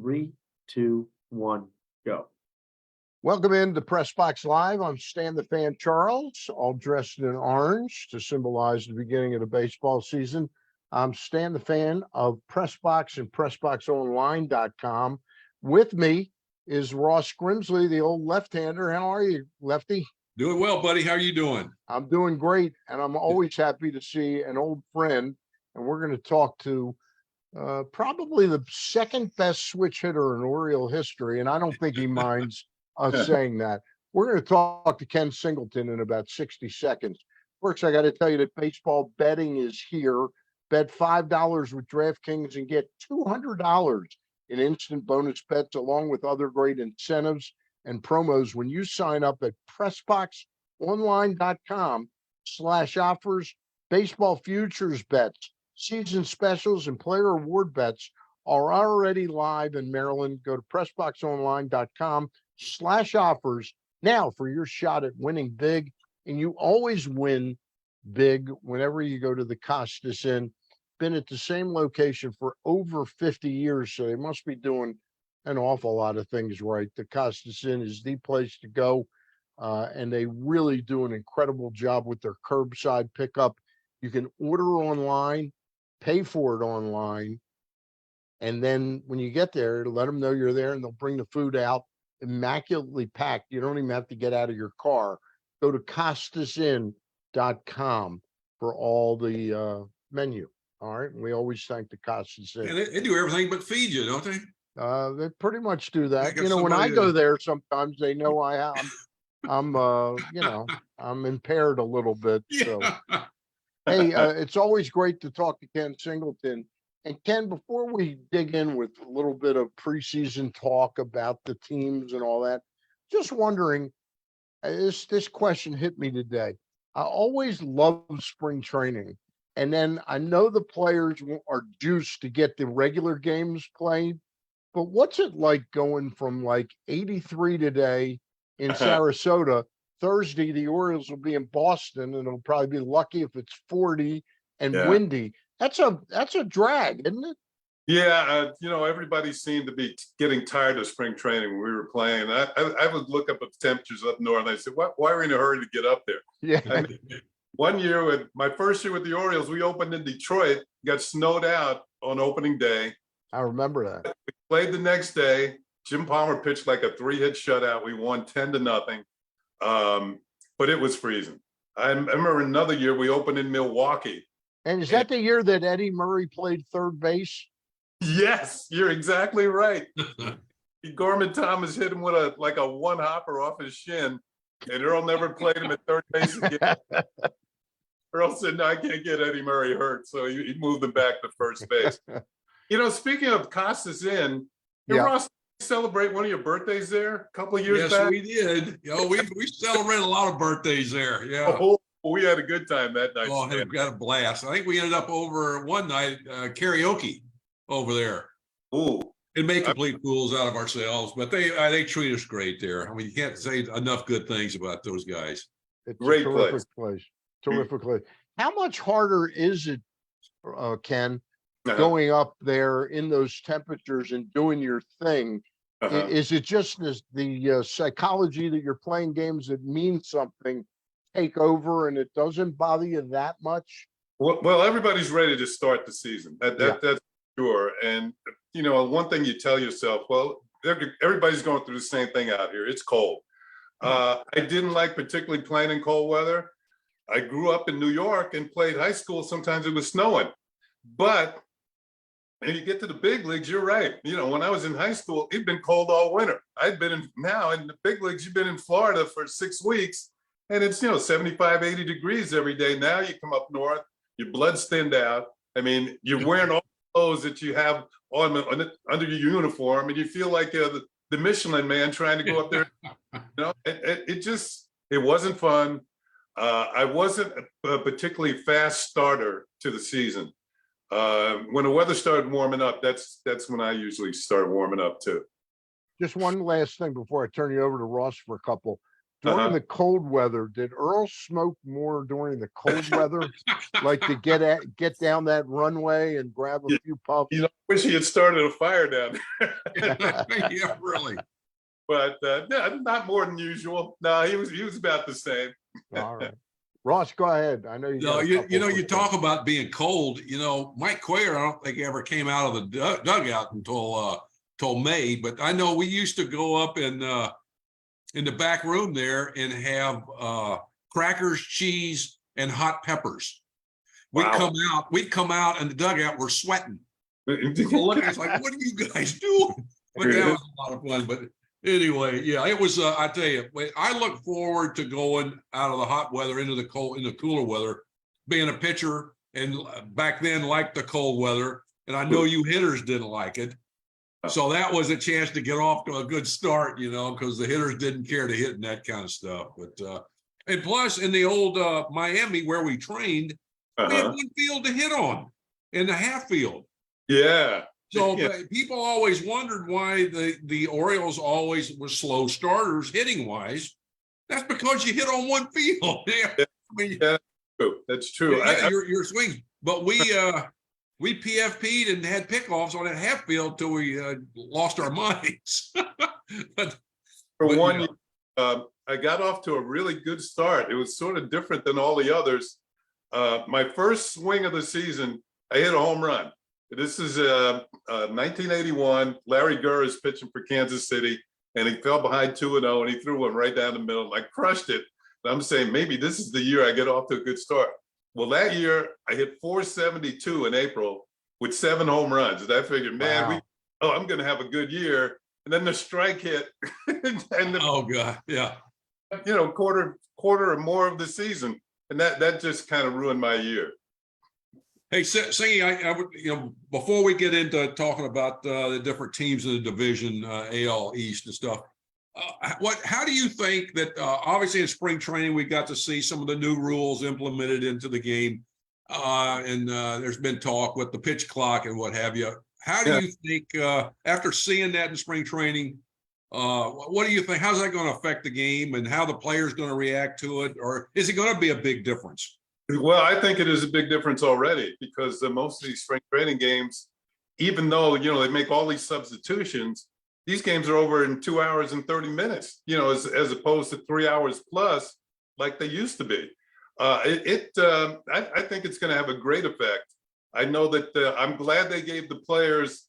Three, two, one, go. Welcome into Press Box Live. I'm Stan the Fan Charles, all dressed in orange to symbolize the beginning of the baseball season. I'm Stan the Fan of Press Box and PressBoxOnline.com. With me is Ross Grimsley, the old left-hander. How are you, Lefty? Doing well, buddy. How are you doing? I'm doing great, and I'm always happy to see an old friend. And we're going to talk to probably the second best switch hitter in Oriole history, and I don't think he minds us saying that. We're going to talk to Ken Singleton in about 60 seconds. First, I got to tell you that baseball betting is here. Bet $5 with DraftKings and get $200 in instant bonus bets, along with other great incentives and promos when you sign up at PressBoxOnline.com/offers. Baseball futures bets, season specials, and player award bets are already live in Maryland. Go to PressBoxOnline.com/offers now for your shot at winning big. And you always win big whenever you go to the Costas Inn. Been at the same location for over 50 years, so they must be doing an awful lot of things right. The Costas Inn is the place to go, and they really do an incredible job with their curbside pickup. You can order online, pay for it online, and then when you get there, let them know you're there, and they'll bring the food out immaculately packed. You don't even have to get out of your car. Go to CostasInn.com for all the menu. All right, and we always thank the Costas Inn. And they do everything but feed you, don't they? They pretty much do that. got You know, when I somebody go to- there, sometimes they know I'm I'm impaired a little bit. So hey, it's always great to talk to Ken Singleton. And Ken, before we dig in with a little bit of preseason talk about the teams and all that, just wondering, this question hit me today. I always love spring training. And then I know the players are juiced to get the regular games played. But what's it like going from like 83 today in Sarasota? Thursday, the Orioles will be in Boston, and it'll probably be lucky if it's 40 and windy. That's a drag, isn't it? Yeah, everybody seemed to be getting tired of spring training when we were playing. I would look up at the temperatures up north, and I said, why are we in a hurry to get up there? Yeah. I mean, one year, my first year with the Orioles, we opened in Detroit, got snowed out on opening day. I remember that. We played the next day. Jim Palmer pitched like a 3-hit shutout. We won 10-0. But it was freezing. I remember another year we opened in Milwaukee. And is that the year that Eddie Murray played third base? Yes, you're exactly right. Gorman Thomas hit him with a one-hopper off his shin, and Earl never played him at third base again. Earl said, no, I can't get Eddie Murray hurt, so he moved him back to first base. Speaking of Costas Inn, Ross, celebrate one of your birthdays there a couple of years back? Yes, we did. We celebrated a lot of birthdays there. Yeah. Oh, we had a good time that night. Oh, we got a blast. I think we ended up over one night karaoke over there. Ooh. And make complete fools out of ourselves, but they treat us great there. I mean, you can't say enough good things about those guys. It's Great a terrific place. Terrific place. How much harder is it, Ken, going up there in those temperatures and doing your thing? Is it just the psychology that you're playing games that mean something take over and it doesn't bother you that much? Well, everybody's ready to start the season. That's sure. And one thing you tell yourself, well, everybody's going through the same thing out here. It's cold. I didn't like particularly playing in cold weather. I grew up in New York and played high school. Sometimes it was snowing. But when you get to the big leagues, you're right. When I was in high school, it'd been cold all winter. Now in the big leagues, you've been in Florida for 6 weeks, and it's 75, 80 degrees every day. Now you come up north, your blood's thinned out. I mean, you're wearing all the clothes that you have on under your uniform, and you feel like the Michelin man trying to go up there. It wasn't fun. I wasn't a particularly fast starter to the season. When the weather started warming up, that's when I usually start warming up too. Just one last thing before I turn you over to Ross for a couple. during the cold weather, did Earl smoke more during the cold weather? Like to get down that runway and grab a few puffs? You know, wish he had started a fire down there. Yeah, really. But no, not more than usual. No, he was about the same. All right. Ross, go ahead. I know you. No, got a you couple know, you quick talk ones. about being cold. You know, Mike Cuellar, I don't think he ever came out of the dugout until May. But I know we used to go up in the back room there and have crackers, cheese, and hot peppers. Wow. We'd come out and the dugout, we're sweating. People look at us like, what are you guys doing? But that was a lot of fun. But anyway, yeah, it was. I tell you, I look forward to going out of the hot weather into the cooler weather, being a pitcher, and back then liked the cold weather. And I know you hitters didn't like it, so that was a chance to get off to a good start, you know, because the hitters didn't care to hit and that kind of stuff. But and plus, in the old Miami where we trained, we had one field to hit on in the half field. Yeah. So Yeah. people always wondered why the Orioles always were slow starters hitting wise. That's because you hit on one field. Yeah. I mean, Yeah, that's true. yeah, your swings. But we PFP'd and had pickoffs on that half field till we lost our minds. but For but, one you year, I got off to a really good start. It was sort of different than all the others. My first swing of the season, I hit a home run. This is 1981. Larry Gurr is pitching for Kansas City, and he fell behind 2-0, and he threw one right down the middle. And I crushed it. And I'm saying maybe this is the year I get off to a good start. Well, that year I hit 472 in April with 7 home runs, and I figured, man, Wow. I'm going to have a good year. And then the strike hit, and oh God, yeah. quarter or more of the season, and that just kind of ruined my year. Hey, Singy, I would, before we get into talking about the different teams in the division, AL East and stuff, how do you think that, obviously in spring training, we got to see some of the new rules implemented into the game, and there's been talk with the pitch clock and what have you. How do you think, after seeing that in spring training, what do you think? How's that going to affect the game and how the players going to react to it? Or is it going to be a big difference? Well, I think it is a big difference already because most of these spring training games, even though, they make all these substitutions, these games are over in 2 hours and 30 minutes, as opposed to 3 hours plus like they used to be. I think it's going to have a great effect. I know that I'm glad they gave the players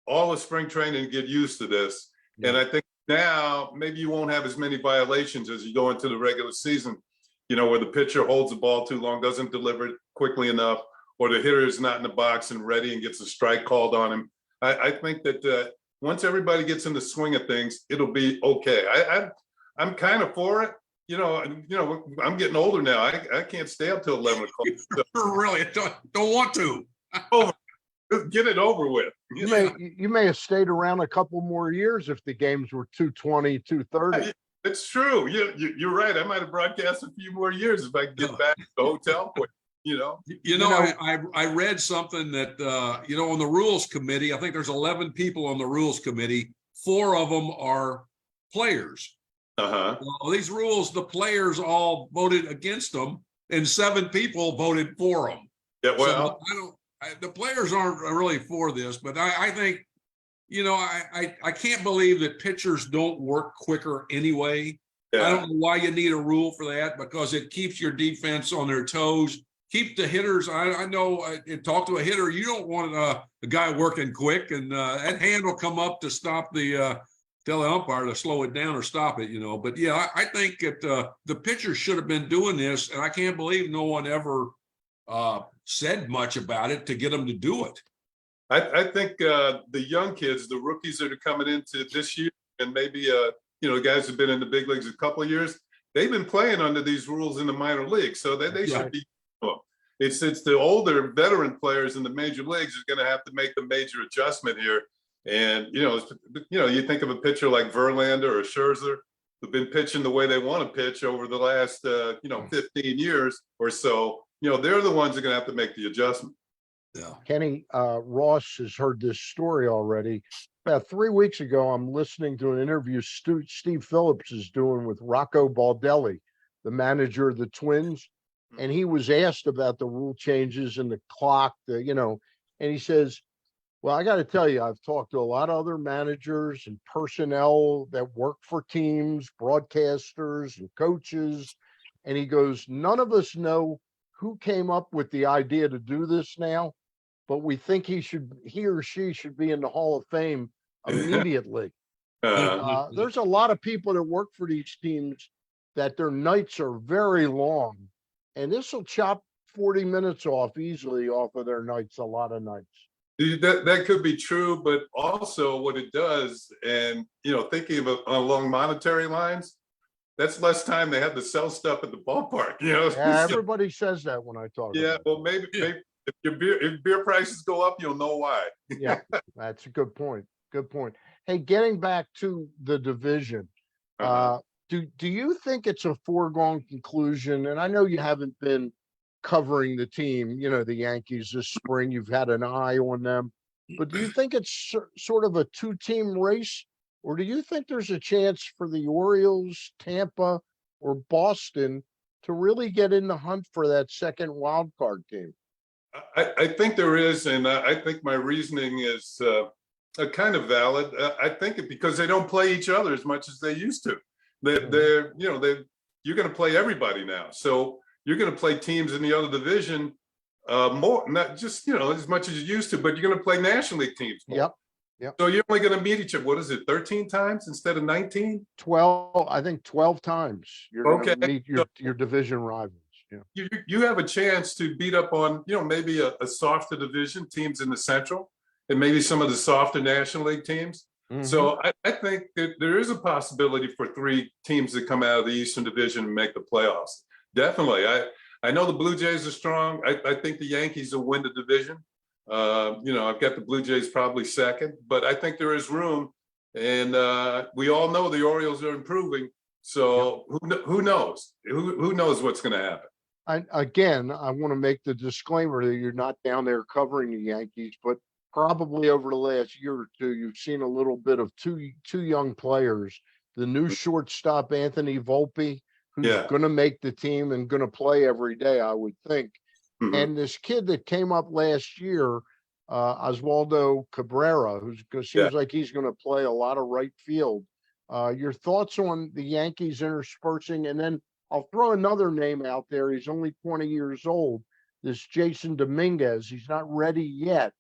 all of spring training to get used to this. Yeah. And I think now maybe you won't have as many violations as you go into the regular season, where the pitcher holds the ball too long, doesn't deliver it quickly enough, or the hitter is not in the box and ready and gets a strike called on him. I think that once everybody gets in the swing of things, it'll be okay. I'm kind of for it. I'm getting older now. I can't stay up till 11 o'clock. So. Really, don't want to. Get it over with. You may have stayed around a couple more years if the games were 220, 230. It's true. You're right. I might have broadcast a few more years if I could get back to the hotel quick. I read something that on the rules committee, I think there's 11 people on the rules committee. 4 of them are players. Well, these rules, the players all voted against them, and 7 people voted for them. Yeah, well, so the players aren't really for this, but I think, I can't believe that pitchers don't work quicker anyway. Yeah. I don't know why you need a rule for that, because it keeps your defense on their toes. Keep the hitters. I know talk to a hitter. You don't want a guy working quick, and that hand will come up to stop tell the umpire to slow it down or stop it, But yeah, I think that the pitchers should have been doing this, and I can't believe no one ever said much about it to get them to do it. I think the young kids, the rookies that are coming into this year, and maybe guys who've been in the big leagues a couple of years, they've been playing under these rules in the minor leagues, so they should be. It's the older veteran players in the major leagues are going to have to make the major adjustment here. And you think of a pitcher like Verlander or Scherzer, who've been pitching the way they want to pitch over the last 15 years or so. They're the ones that are going to have to make the adjustment. Yeah. Kenny, Ross has heard this story already. About 3 weeks ago, I'm listening to an interview Steve Phillips is doing with Rocco Baldelli, the manager of the Twins. And he was asked about the rule changes and the clock, and he says, well, I got to tell you, I've talked to a lot of other managers and personnel that work for teams, broadcasters and coaches. And he goes, none of us know who came up with the idea to do this now, but we think he or she should be in the Hall of Fame immediately. There's a lot of people that work for these teams that their nights are very long, and this will chop 40 minutes off easily off of their nights, a lot of nights. That could be true, but also what it does, and thinking of it along monetary lines, that's less time they have to sell stuff at the ballpark. Yeah, everybody says that when I talk. Yeah, well, maybe if beer prices go up, you'll know why. Yeah, that's a good point. Good point. Hey, getting back to the division, do you think it's a foregone conclusion? And I know you haven't been covering the team, the Yankees this spring. You've had an eye on them, but do you think it's sort of a two-team race, or do you think there's a chance for the Orioles, Tampa, or Boston to really get in the hunt for that second wild card team? I think there is, and I think my reasoning is kind of valid. I think it because they don't play each other as much as they used to. You're going to play everybody now, so you're going to play teams in the other division more, not just as much as you used to, but you're going to play National League teams more. Yep. So you're only going to meet each other. What is it, 13 times instead of 19? 12, I think 12 times. You're going to meet your division rivals. Yeah. You have a chance to beat up on maybe a softer division teams in the Central, and maybe some of the softer National League teams. Mm-hmm. So I think that there is a possibility for 3 teams that come out of the Eastern Division and make the playoffs. Definitely. I know the Blue Jays are strong. I think the Yankees will win the division. I've got the Blue Jays probably second, but I think there is room. And we all know the Orioles are improving. So who knows? Who knows what's going to happen? I want to make the disclaimer that you're not down there covering the Yankees, but probably over the last year or two, you've seen a little bit of two young players. The new shortstop, Anthony Volpe, who's going to make the team and going to play every day, I would think. Mm-hmm. And this kid that came up last year, Oswaldo Cabrera, who seems like he's going to play a lot of right field. Your thoughts on the Yankees interspersing? And then I'll throw another name out there. He's only 20 years old. This Jason Dominguez. He's not ready yet,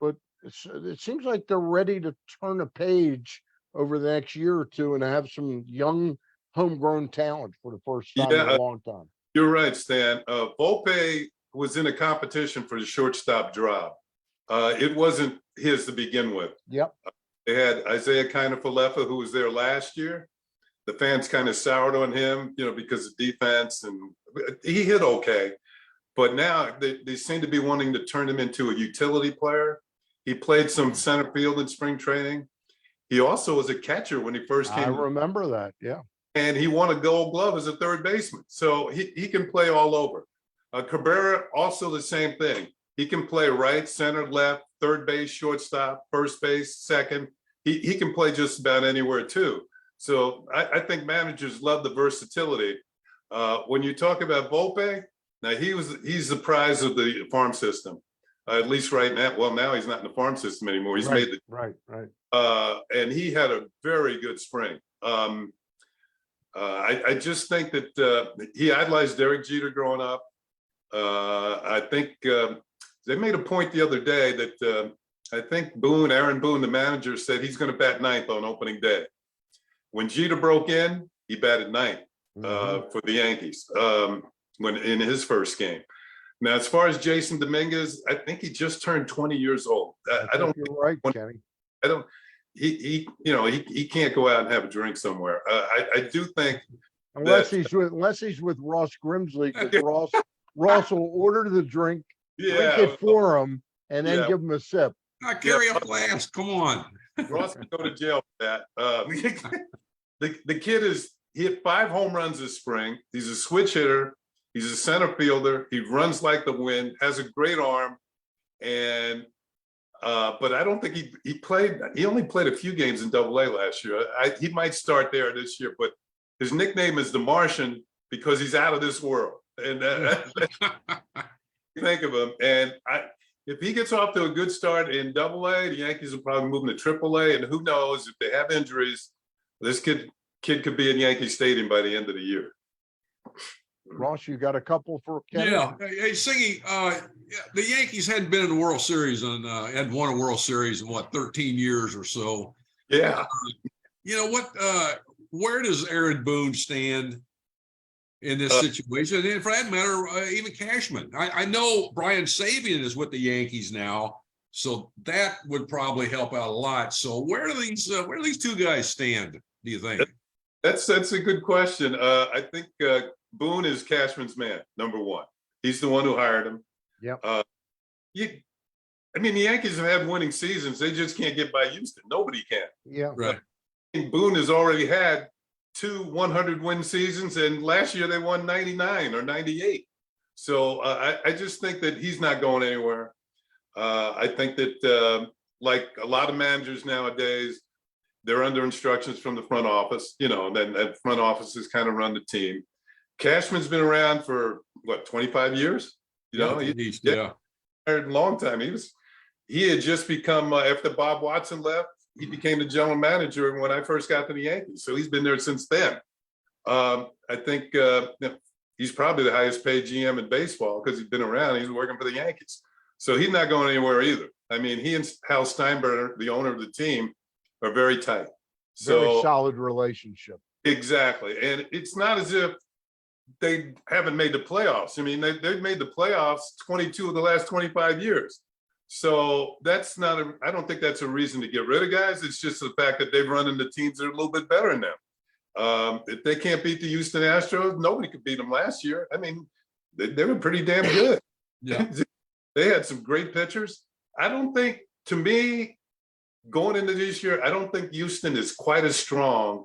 but it seems like they're ready to turn a page over the next year or two and have some young homegrown talent for the first time in a long time. You're right, Stan. Volpe was in a competition for the shortstop job. It wasn't his to begin with. Yep. They had Isaiah Kiner-Falefa, who was there last year. The fans kind of soured on him, because of defense, and he hit okay. But now they seem to be wanting to turn him into a utility player. He played some center field in spring training. He also was a catcher when he first came. I remember that, yeah. And he won a Gold Glove as a third baseman. So he can play all over. Cabrera, also the same thing. He can play right, center, left, third base, shortstop, first base, second. He can play just about anywhere too. So I think managers love the versatility. When you talk about Volpe, now he's the prize of the farm system, at least right now. Well, now he's not in the farm system anymore. He's made the right. And he had a very good spring. I just think that he idolized Derek Jeter growing up. I think they made a point the other day that I think Aaron Boone, the manager, said he's going to bat ninth on opening day. When Jeter broke in, he batted ninth for the Yankees when in his first game. Now, as far as Jason Dominguez, I think he just turned 20 years old. I don't. You're right, Kenny. I don't. He can't go out and have a drink somewhere. I do think unless he's with Ross Grimsley, because Ross will order the drink, drink it for him, and then give him a sip. Carry a glass. Come on. Ross can go to jail for that. The kid he hit 5 home runs this spring. He's a switch hitter. He's a center fielder. He runs like the wind, has a great arm. and but I don't think he played. He only played a few games in Double-A last year. He might start there this year, but his nickname is the Martian because he's out of this world. And think of him. And if he gets off to a good start in Double-A, the Yankees will probably move him to Triple-A. And who knows, if they have injuries, this kid could be in Yankee Stadium by the end of the year. Ross, you got a couple for Ken? Yeah. Hey, Singy, the Yankees hadn't been in the World Series and hadn't won a World Series in 13 years or so. Yeah. You know what? Where does Aaron Boone stand in this situation? And for that matter, even Cashman. I know Brian Sabian is with the Yankees now, so that would probably help out a lot. So where do these two guys stand, do you think? That's a good question. I think Boone is Cashman's man, number one. He's the one who hired him. Yep. I mean, the Yankees have had winning seasons. They just can't get by Houston. Nobody can. Yeah. Right. Boone has already had 2 100-win seasons, and last year they won 99 or 98. So I just think that he's not going anywhere. I think that like a lot of managers nowadays, they're under instructions from the front office, and then that front offices kind of run the team. Cashman's been around for 25 years? He's a long time. He had just become after Bob Watson left, he became the general manager when I first got to the Yankees. So he's been there since then. I think he's probably the highest paid GM in baseball because he's been around. He's working for the Yankees. So he's not going anywhere either. I mean, he and Hal Steinbrenner, the owner of the team, are very tight. Very solid relationship. Exactly. And it's not as if they haven't made the playoffs. I mean, they've made the playoffs 22 of the last 25 years. So that's not I don't think that's a reason to get rid of guys. It's just the fact that they've run into teams that are a little bit better than them. If they can't beat the Houston Astros, nobody could beat them last year. I mean, they were pretty damn good. Yeah. They had some great pitchers. I don't think, to me, going into this year, I don't think Houston is quite as strong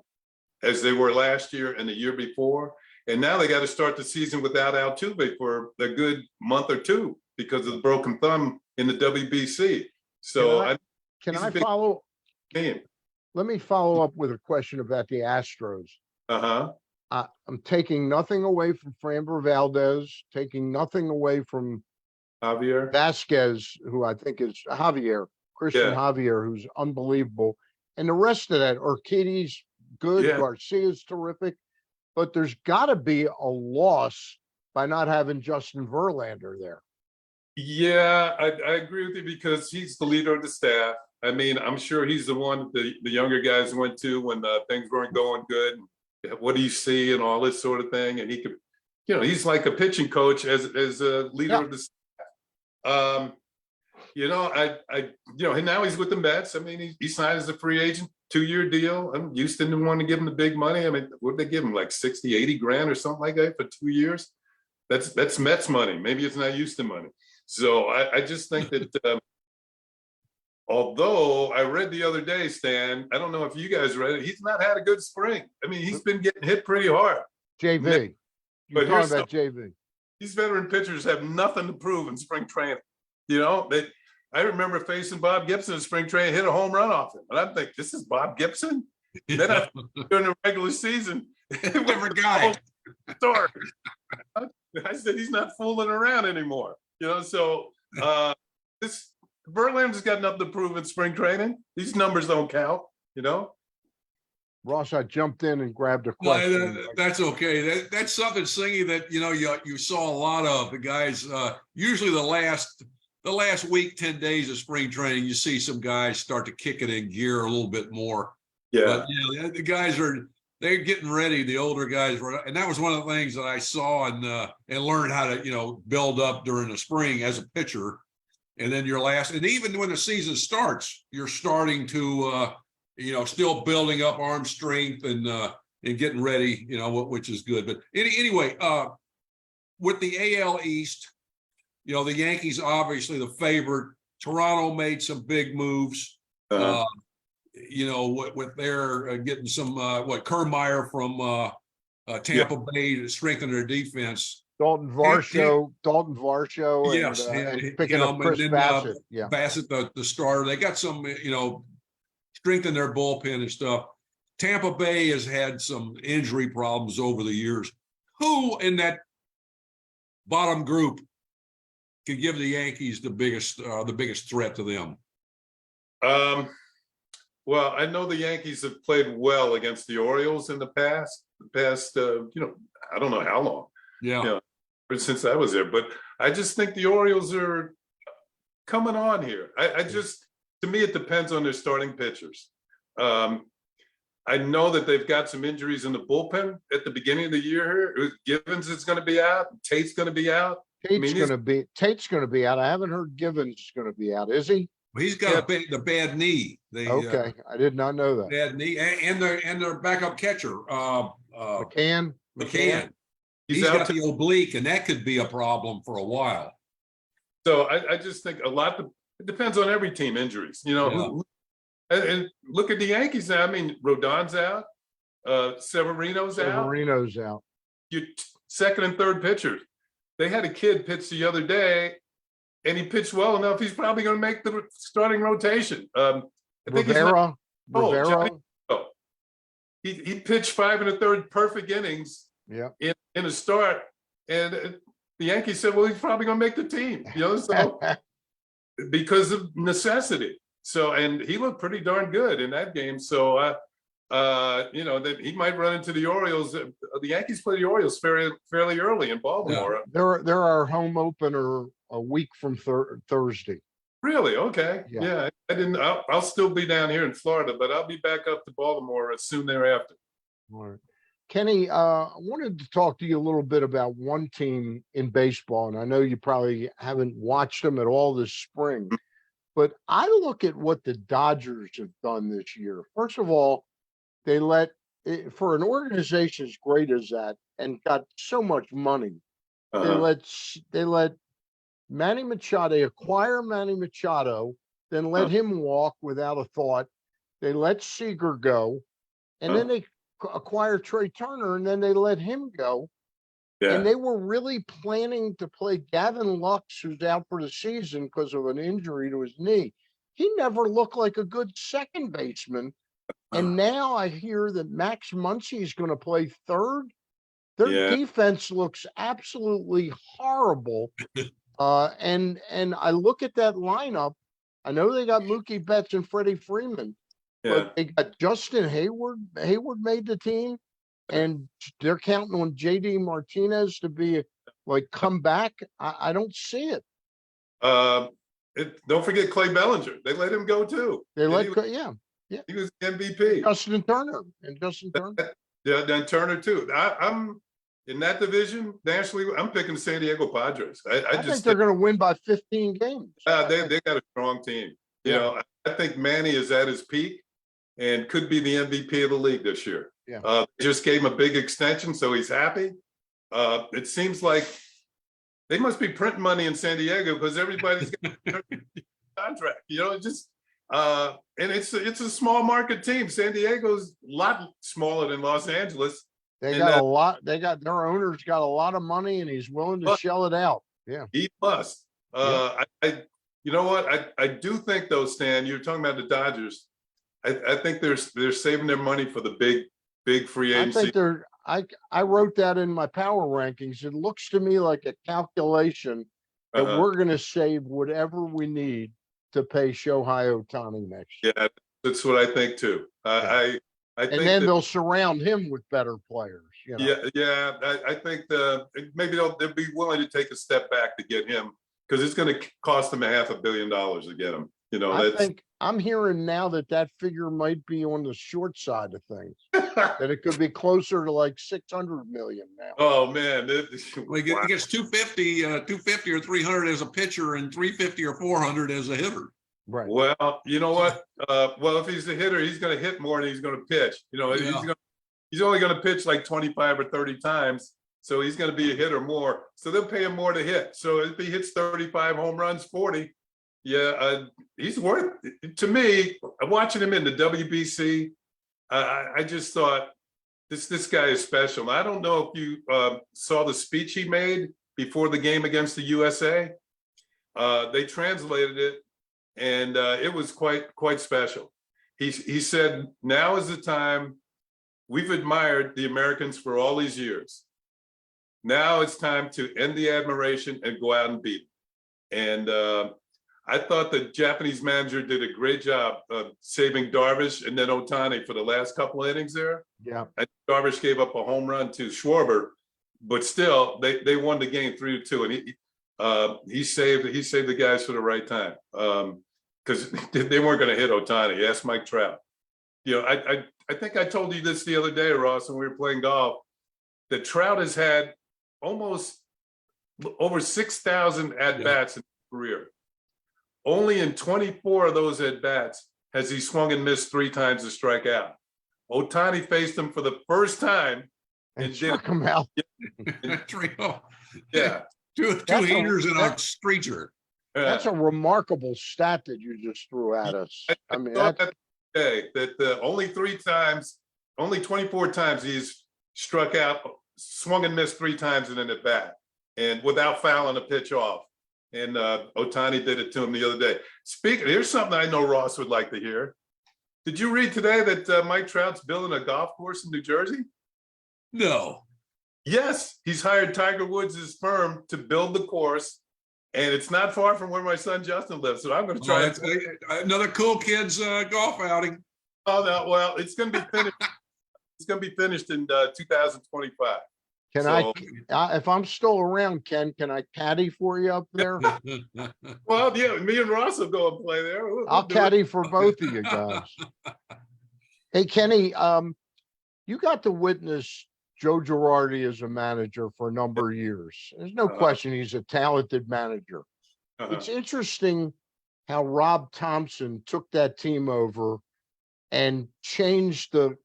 as they were last year and the year before. And now they got to start the season without Altuve for a good month or two because of the broken thumb in the WBC. So can I follow? Game. Let me follow up with a question about the Astros. I'm taking nothing away from Framber Valdez, taking nothing away from Javier Vasquez, who I think is Christian Javier, who's unbelievable. And the rest of that, Urquidy's good, Garcia's terrific. But there's got to be a loss by not having Justin Verlander there. Yeah, I agree with you because he's the leader of the staff. I mean, I'm sure he's the one the younger guys went to when things weren't going good. What do you see and all this sort of thing? And he could, he's like a pitching coach as a leader of the staff. And now he's with the Mets. I mean, he signed as a free agent, 2-year deal. Houston didn't want to give him the big money. I mean, what did they give him, like 60, 80 grand or something like that for 2 years? That's Mets money. Maybe it's not Houston money. So I just think that although I read the other day, Stan, I don't know if you guys read it, he's not had a good spring. I mean, he's been getting hit pretty hard. JV. You're talking about JV. These veteran pitchers have nothing to prove in spring training. I remember facing Bob Gibson in spring training, hit a home run off him. And I'm thinking, this is Bob Gibson? Then during the regular season, different guy. Story. I said, he's not fooling around anymore. So this Verlander's got nothing to prove in spring training. These numbers don't count, Ross, I jumped in and grabbed a question. No, that's okay. That's something, Singy, that you saw a lot of. The guys usually the last week, 10 days of spring training, you see some guys start to kick it in gear a little bit more. Yeah. But the guys they're getting ready. The older guys were, and that was one of the things that I saw and learned how to build up during the spring as a pitcher. And then and even when the season starts, you're starting to still building up arm strength and getting ready, which is good. But anyway, with the AL East, the Yankees obviously the favorite. Toronto made some big moves. With their getting some Kiermaier from Tampa Bay to strengthen their defense. Dalton Varsho Yes, and picking up him, Chris and then Bassett. Yeah. Bassett, the starter. They got some, strength in their bullpen and stuff. Tampa Bay has had some injury problems over the years. Who in that bottom group could give the Yankees the biggest threat to them? Well, I know the Yankees have played well against the Orioles in the past, I don't know how long, Yeah. Since I was there, but I just think the Orioles are coming on here. To me, it depends on their starting pitchers. I know that they've got some injuries in the bullpen at the beginning of the year here. Givens is going to be out. Tate's going to be out. Tate's going to be out. I haven't heard Givens is going to be out. Is he? He's got the bad knee. Okay, I did not know that. Bad knee, and their backup catcher, McCann. He's got the oblique, and that could be a problem for a while. So I just think it depends on every team injuries. And look at the Yankees now. I mean, Rodon's out, Severino's out. Your second and third pitchers. They had a kid pitch the other day, and he pitched well enough. He's probably going to make the starting rotation. I think Rivera. He pitched 5 1/3 perfect innings. Yeah. In a start, and the Yankees said, "Well, he's probably going to make the team." So because of necessity. So, and he looked pretty darn good in that game. So, that he might run into the Orioles. The Yankees play the Orioles fairly early in Baltimore. Yeah. They're our home opener a week from Thursday. Really? Okay. Yeah. I didn't. I'll still be down here in Florida, but I'll be back up to Baltimore soon thereafter. All right. Kenny, I wanted to talk to you a little bit about one team in baseball, and I know you probably haven't watched them at all this spring, but I look at what the Dodgers have done this year. First of all, they for an organization as great as that and got so much money, they let Manny Machado, they acquire Manny Machado, then let him walk without a thought. They let Seager go, and then they acquire Trey Turner, and then they let him go. Yeah. And they were really planning to play Gavin Lux, who's out for the season because of an injury to his knee. He never looked like a good second baseman. And now I hear that Max Muncy is going to play third. Their defense looks absolutely horrible. And I look at that lineup. I know they got Mookie Betts and Freddie Freeman, but they got Justin Hayward. Hayward made the team, and they're counting on JD Martinez to be come back. I don't see it. Don't forget Clay Bellinger. They let him go too. He was MVP. Justin Turner. Then Turner too. I'm in that division nationally. I'm picking San Diego Padres. I think they're going to win by 15 games. They got a strong team. I think Manny is at his peak and could be the MVP of the league this year. Yeah. Just gave him a big extension, so he's happy. It seems like they must be printing money in San Diego because everybody's got a contract. And it's a small market team. San Diego's a lot smaller than Los Angeles. They got a lot. Their owner's got a lot of money, and he's willing to shell it out. Yeah, he must. You know what? I do think though, Stan, you're talking about the Dodgers. I think they're saving their money for the big free agency. I wrote that in my power rankings. It looks to me like a calculation that we're going to save whatever we need to pay Shohei Ohtani next year. Yeah, that's what I think too. I think then they'll surround him with better players. I think maybe they'll be willing to take a step back to get him because it's going to cost them $500 million to get him. I think I'm hearing now that figure might be on the short side of things. That it could be closer to like 600 million now. Oh man, he gets 250 or 300 as a pitcher and 350 or 400 as a hitter. Right. Well, you know what? If he's a hitter, he's going to hit more than he's going to pitch. He's only going to pitch like 25 or 30 times, so he's going to be a hitter more. So they'll pay him more to hit. So if he hits 35 home runs, 40, he's worth it. To me. Watching him in the WBC, I just thought this guy is special. I don't know if you saw the speech he made before the game against the USA. They translated it, and it was quite special. He said, "Now is the time. We've admired the Americans for all these years. Now it's time to end the admiration and go out and beat them." And I thought the Japanese manager did a great job of saving Darvish and then Ohtani for the last couple of innings there. Yeah. And Darvish gave up a home run to Schwarber, but still they won the game 3-2, and he saved the guys for the right time, because they weren't going to hit Ohtani. Ask Mike Trout. You know, I think I told you this the other day, Ross, when we were playing golf, that Trout has had almost over 6,000 at-bats in his career. Only in 24 of those at-bats has he swung and missed 3 times to strike out. Ohtani faced him for the first time And struck him out. Yeah. Two haters and a screecher. That's a remarkable stat that you just threw at us. I mean, thought that day that only 24 times he's struck out, swung and missed 3 times in an at-bat, and without fouling a pitch off. And Ohtani did it to him the other day. Here's something I know Ross would like to hear. Did you read today that Mike Trout's building a golf course in New Jersey? No. Yes, he's hired Tiger Woods' firm to build the course, and it's not far from where my son Justin lives. So I'm going to try another cool kid's golf outing. Oh no, well, it's going to be finished. It's going to be finished in 2025. Can So- if I'm still around, Ken, can I caddy for you up there? Well, yeah, me and Ross will go and play there. I'll caddy for both of you guys. Hey, Kenny, you got to witness Joe Girardi as a manager for a number of years. There's no question he's a talented manager. It's interesting how Rob Thompson took that team over and changed the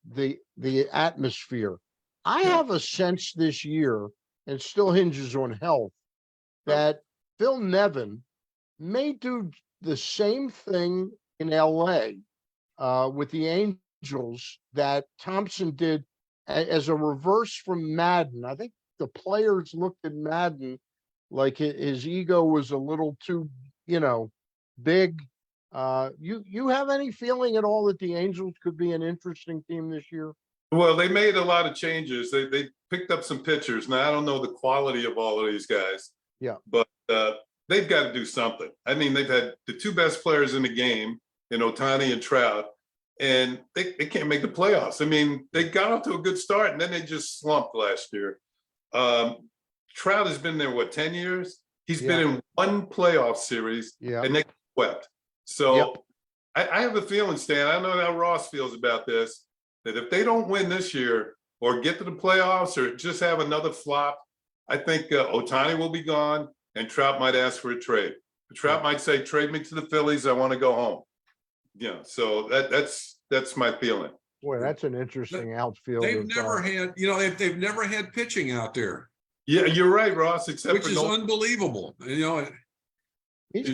atmosphere. I have a sense this year, and still hinges on health, that Phil Nevin may do the same thing in LA with the Angels that Thompson did as a reverse from Madden. I think the players looked at Madden like his ego was a little too, big. You have any feeling at all that the Angels could be an interesting team this year? Well, they made a lot of changes. They picked up some pitchers. Now, I don't know the quality of all of these guys. Yeah. But they've got to do something. I mean, they've had the 2 best players in the game, in Ohtani and Trout, and they can't make the playoffs. I mean, they got off to a good start, and then they just slumped last year. Trout has been there, 10 years? He's been in 1 playoff series, and they swept. So I have a feeling, Stan, I don't know how Ross feels about this, that if they don't win this year or get to the playoffs or just have another flop, I think Ohtani will be gone and Trout might ask for a trade. Trout might say, trade me to the Phillies. I want to go home. So that's my feeling. Boy, that's an interesting outfield. They've never had, they've never had pitching out there. Yeah, you're right, Ross, except which is unbelievable. They've got an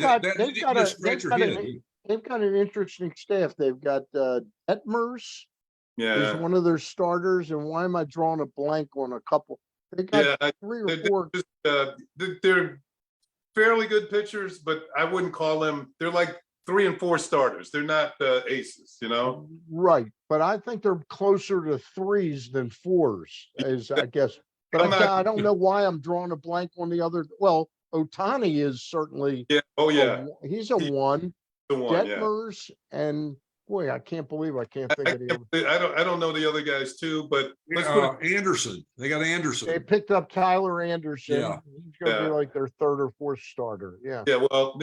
interesting staff. They've got Detmers. Yeah, is one of their starters, and why am I drawing a blank on a couple? They got 3 or 4. They're fairly good pitchers, but I wouldn't call them. They're like 3 and 4 starters. They're not aces, Right, but I think they're closer to 3s than 4s, I guess. But I don't know why I'm drawing a blank on the other. Well, Ohtani is certainly. Yeah. Oh yeah. He's a 1. The one. Detmers and. Boy, I can't believe I can't think of the other. I don't know the other guys too, but Anderson. They got Anderson. They picked up Tyler Anderson. Yeah. He's going to be like their 3rd or 4th starter. Yeah. Yeah. Well,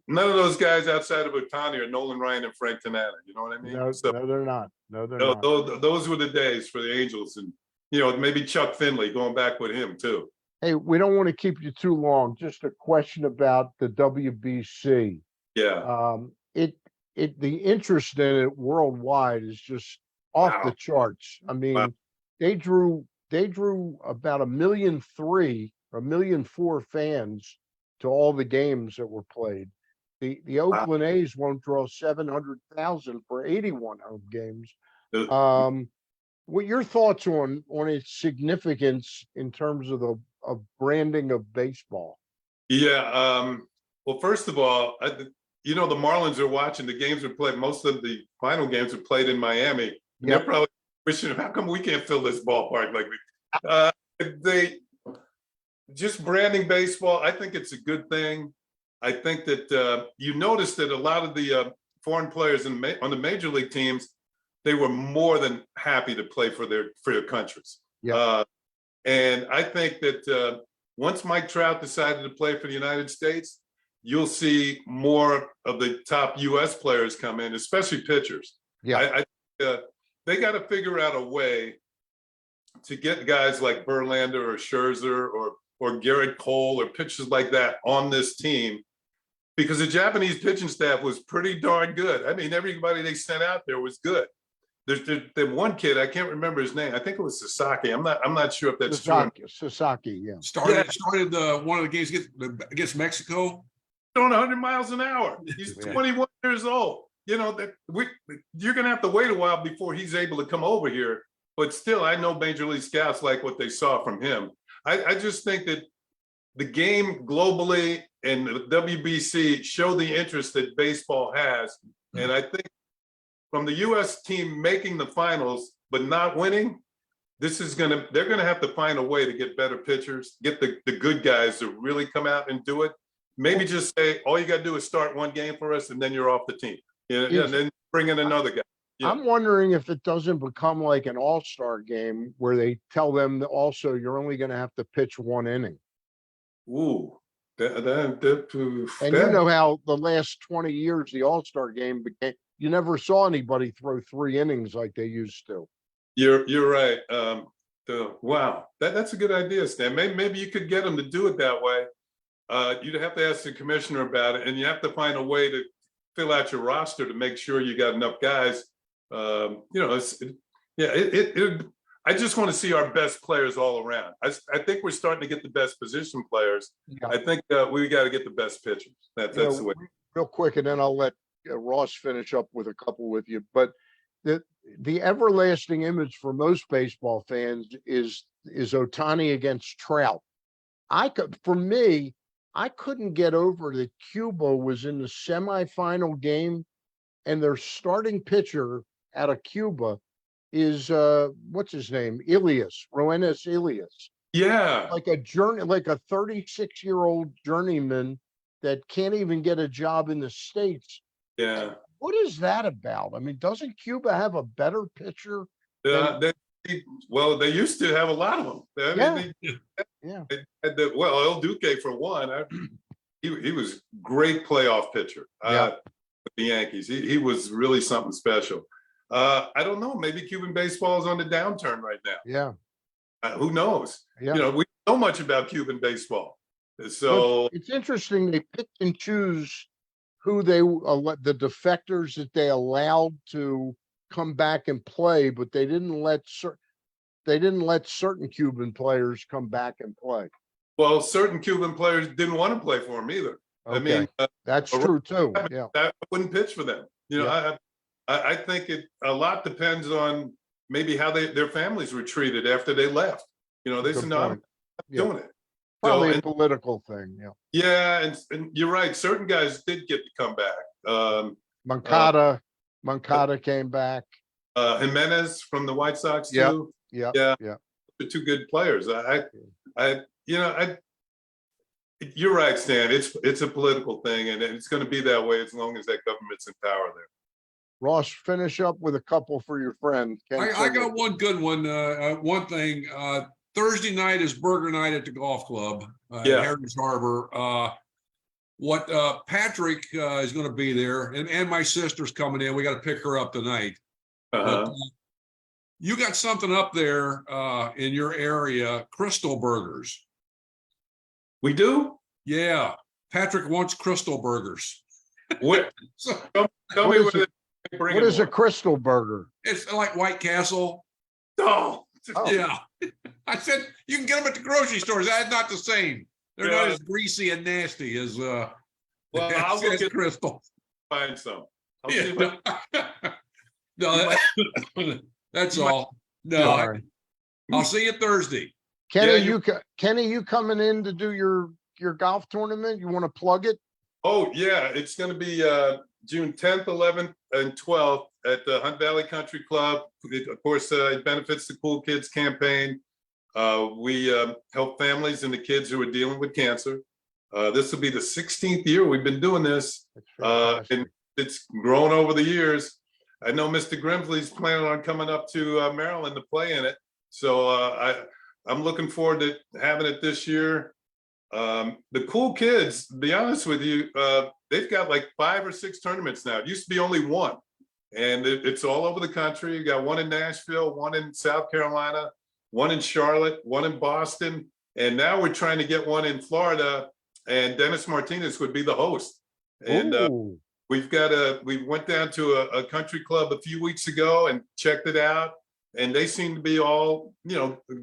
none of those guys outside of Ohtani are Nolan Ryan and Frank Tanana. You know what I mean? No, they're not. No, they're not. Those were the days for the Angels, and maybe Chuck Finley going back with him too. Hey, we don't want to keep you too long. Just a question about the WBC. Yeah. The interest in it worldwide is just off the charts. I mean, they drew about 1.3 million or 1.4 million fans to all the games that were played. The Oakland A's won't draw 700,000 for 81 home games. what your thoughts on its significance in terms of the branding of baseball? Yeah. Well, first of all, the Marlins are watching the games are played. Most of the final games are played in Miami. And they're probably wishing, how come we can't fill this ballpark like they just branding baseball. I think it's a good thing. I think that you noticed that a lot of the foreign players on the major league teams, they were more than happy to play for their countries. Yeah. And I think that once Mike Trout decided to play for the United States, you'll see more of the top U.S. players come in, especially pitchers. Yeah. They got to figure out a way to get guys like Verlander or Scherzer or Garrett Cole or pitchers like that on this team, because the Japanese pitching staff was pretty darn good. I mean, everybody they sent out there was good. There's one kid, I can't remember his name. I think it was Sasaki. I'm not sure if that's Sasaki, yeah. Started one of the games against Mexico. Throwing 100 miles an hour. He's 21 years old. You're going to have to wait a while before he's able to come over here. But still, I know Major League Scouts like what they saw from him. I just think that the game globally and the WBC show the interest that baseball has. And I think from the U.S. team making the finals but not winning, they're going to have to find a way to get better pitchers, get the good guys to really come out and do it. Maybe just say, all you got to do is start one game for us, and then you're off the team. And then bring in another guy. Yeah. I'm wondering if it doesn't become like an all-star game where they tell them that also you're only going to have to pitch one inning. Ooh. And you know how the last 20 years, the all-star game became, you never saw anybody throw 3 innings like they used to. You're right. Wow. That's a good idea, Stan. Maybe you could get them to do it that way. You'd have to ask the commissioner about it, and you have to find a way to fill out your roster to make sure you got enough guys. I just want to see our best players all around. I think we're starting to get the best position players. Yeah. I think we got to get the best pitchers. That's the way. Real quick, and then I'll let Ross finish up with a couple with you. But the everlasting image for most baseball fans is Ohtani against Trout. I couldn't get over that Cuba was in the semifinal game, and their starting pitcher out of Cuba is what's his name? Roenis Elias. Yeah. Like a 36-year-old journeyman that can't even get a job in the States. Yeah. What is that about? I mean, doesn't Cuba have a better pitcher? They used to have a lot of them. They had El Duque for one. He was great playoff pitcher with the Yankees. He was really something special. I don't know. Maybe Cuban baseball is on the downturn right now. Yeah. Who knows? Yeah. We don't know much about Cuban baseball. So it's interesting. They pick and choose who the defectors that they allowed to come back and play, but they didn't let certain Cuban players come back and play. Well, certain Cuban players didn't want to play for them either. Okay. I mean, that's true too. Yeah, I wouldn't pitch for them. I think a lot depends on maybe how their families were treated after they left. They said, "No, I'm doing it." Probably a political thing. Yeah. Yeah, and you're right. Certain guys did get to come back. Moncada came back. Jimenez from the White Sox too. Yeah. They're 2 good players. You're right, Stan. It's a political thing, and it's going to be that way as long as that government's in power there. Ross, finish up with a couple for your friend. I got one good one. One thing. Thursday night is burger night at the golf club at Heritage Harbor. What Patrick is going to be there, and my sister's coming in. We got to pick her up tonight. But, you got something up there in your area, Crystal Burgers. We do? Yeah. Patrick wants Crystal Burgers. What? Tell me what is a Crystal Burger? It's like White Castle. Oh. Yeah. I said, you can get them at the grocery stores. That's not the same. They're not as greasy and nasty as I'll look at Crystal. Find some. No, that's all. No, All right. I'll see you Thursday. Kenny, Yeah, Kenny, you coming in to do your golf tournament? You want to plug it? Oh, yeah, it's gonna be June 10th, 11th, and 12th at the Hunt Valley Country Club. Of course, it benefits the Cool Kids campaign. We help families and the kids who are dealing with cancer. This will be the 16th year we've been doing this, That's fantastic. and it's grown over the years. I know Mr. Grimsley's planning on coming up to Maryland to play in it. So I'm looking forward to having it this year. The Cool Kids, to be honest with you, they've got like 5 or 6 tournaments now. It used to be only one, and it's all over the country. You got one in Nashville, one in South Carolina, one in Charlotte, one in Boston, and now we're trying to get one in Florida, and Dennis Martinez would be the host. And Ooh. we went down to a country club a few weeks ago and checked it out, and they seem to be all,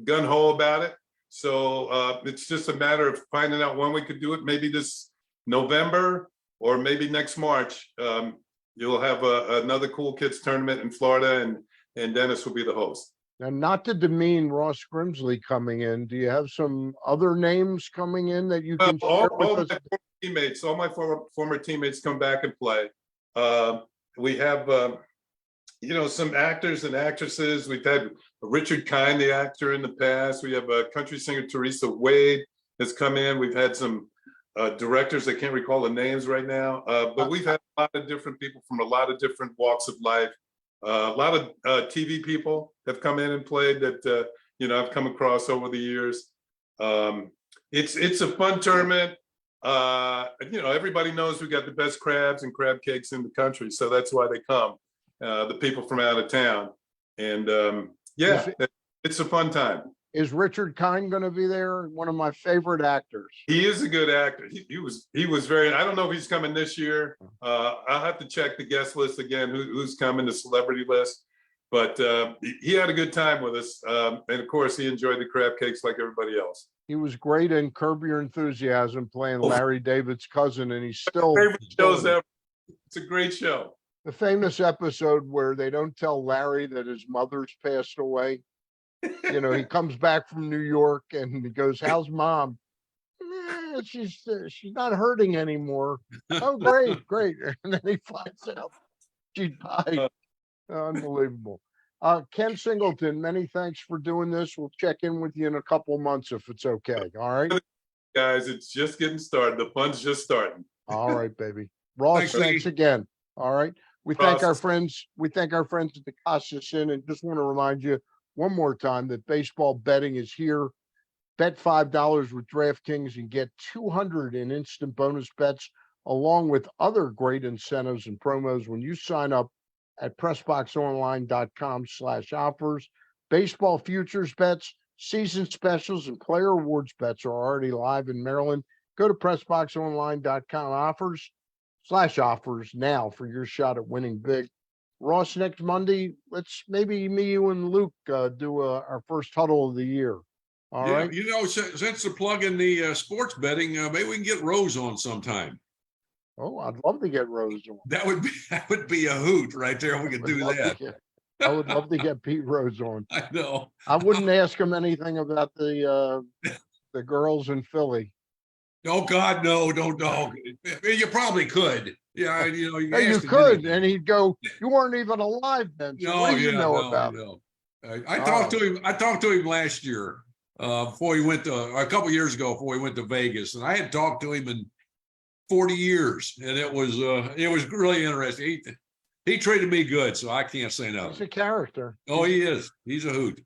gun ho about it. So it's just a matter of finding out when we could do it. Maybe this November or maybe next March. You'll have another Cool Kids tournament in Florida, and Dennis will be the host. Now, not to demean Ross Grimsley coming in, do you have some other names coming in that you can share with us? All my former teammates come back and play. We have some actors and actresses. We've had Richard Kind, the actor, in the past. We have a country singer, Teresa Wade, has come in. We've had some directors. I can't recall the names right now, but we've had a lot of different people from a lot of different walks of life. A lot of TV people have come in and played that I've come across over the years. It's a fun tournament. Everybody knows we got the best crabs and crab cakes in the country, so that's why they come. The people from out of town, and it's a fun time. Is Richard Kind going to be there? One of my favorite actors. He is a good actor. He was very. I don't know if he's coming this year. I'll have to check the guest list again. Who's coming, the celebrity list? But he had a good time with us, and of course he enjoyed the crab cakes like everybody else. He was great in Curb Your Enthusiasm, playing Larry David's cousin, and he's still. Favorite shows ever. It's a great show. The famous episode where they don't tell Larry that his mother's passed away. He comes back from New York and he goes, "How's mom?" She's not hurting anymore. Oh, great. And then he finds out she died. Unbelievable. Ken Singleton, many thanks for doing this. We'll check in with you in a couple of months if it's okay. All right. Guys, it's just getting started. The fun's just starting. All right, baby. Ross, thanks again. All right. We thank our friends. We thank our friends at the Costas Inn, and just want to remind you one more time that baseball betting is here. Bet $5 with DraftKings and get 200 in instant bonus bets, along with other great incentives and promos when you sign up at PressBoxOnline.com/offers. Baseball futures bets, season specials, and player awards bets are already live in Maryland. Go to PressBoxOnline.com/offers now for your shot at winning big. Ross, next Monday, let's maybe me, you, and Luke do our first huddle of the year. All right. Since they're plugging the sports betting, maybe we can get Rose on sometime. Oh, I'd love to get Rose on. That would be a hoot right there. We could do that. I would love to get Pete Rose on. I know. I wouldn't ask him anything about the girls in Philly. Oh God, no, don't. You probably could. Yeah, you could, and he'd go, "You weren't even alive then. So what do you know about it?" I talked to him. I talked to him last year, before he went to a couple years ago, before he went to Vegas, and I had talked to him in 40 years, and it was really interesting. He treated me good, so I can't say no. He's a character. Oh, he is. He's a hoot.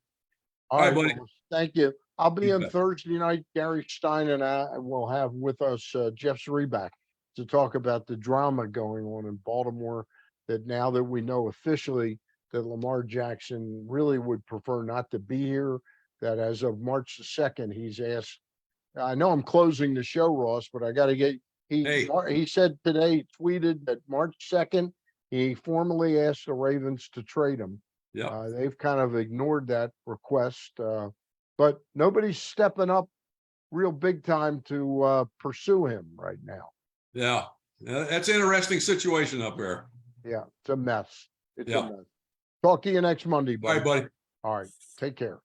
All right, buddy. Thank you. I'll be in Thursday night. Gary Stein and I will have with us Jeff Zreback to talk about the drama going on in Baltimore, that now that we know officially that Lamar Jackson really would prefer not to be here, that as of March the 2nd, he's asked, I know I'm closing the show, Ross, but I got to get, he said today, tweeted that March 2nd, he formally asked the Ravens to trade him. Yeah. They've kind of ignored that request, but nobody's stepping up real big time to pursue him right now. Yeah, that's an interesting situation up there. Yeah, it's a mess. It's a mess. Talk to you next Monday, buddy. All right, buddy. All right, take care.